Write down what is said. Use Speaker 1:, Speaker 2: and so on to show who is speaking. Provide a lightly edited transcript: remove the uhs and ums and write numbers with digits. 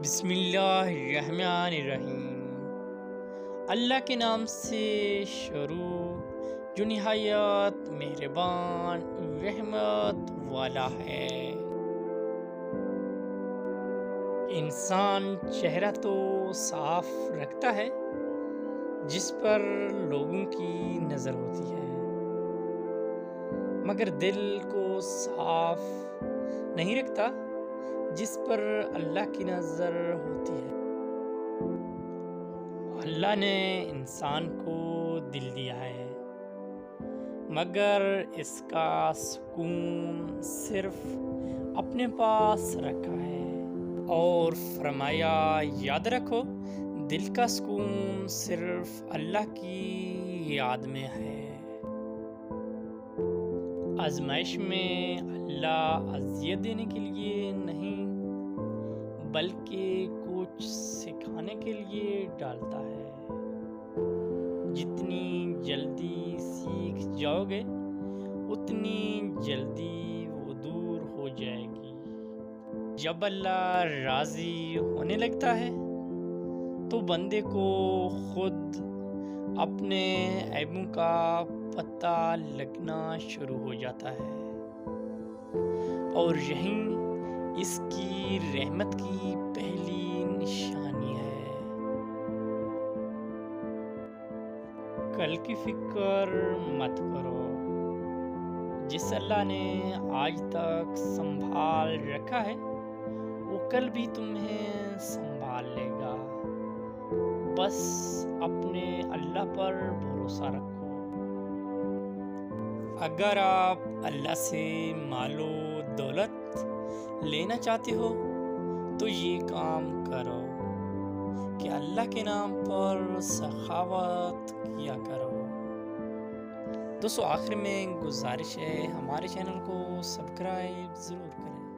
Speaker 1: بسم اللہ الرحمن الرحیم۔ اللہ کے نام سے شروع جو نہایت مہربان رحمت والا ہے۔ انسان چہرہ تو صاف رکھتا ہے جس پر لوگوں کی نظر ہوتی ہے، مگر دل کو صاف نہیں رکھتا جس پر اللہ کی نظر ہوتی ہے۔ اللہ نے انسان کو دل دیا ہے، مگر اس کا سکون صرف اپنے پاس رکھا ہے، اور فرمایا یاد رکھو دل کا سکون صرف اللہ کی یاد میں ہے۔ آزمائش میں اللہ اذیت دینے کے لیے نہیں بلکہ کچھ سکھانے کے لیے ڈالتا ہے۔ جتنی جلدی سیکھ جاؤ گے اتنی جلدی وہ دور ہو جائے گی۔ جب اللہ راضی ہونے لگتا ہے تو بندے کو خود اپنے عیبوں کا پتہ لگنا شروع ہو جاتا ہے، اور یہی اس کی رحمت کی پہلی نشانی ہے۔ کل کی فکر مت کرو، جس اللہ نے آج تک سنبھال رکھا ہے وہ کل بھی تمہیں سنبھال لے گا۔ بس اپنے اللہ پر بھروسہ رکھو۔ اگر آپ اللہ سے مال و دولت لینا چاہتے ہو تو یہ کام کرو کہ اللہ کے نام پر سخاوت کیا کرو۔ دوستو آخر میں گزارش ہے ہمارے چینل کو سبسکرائب ضرور کریں۔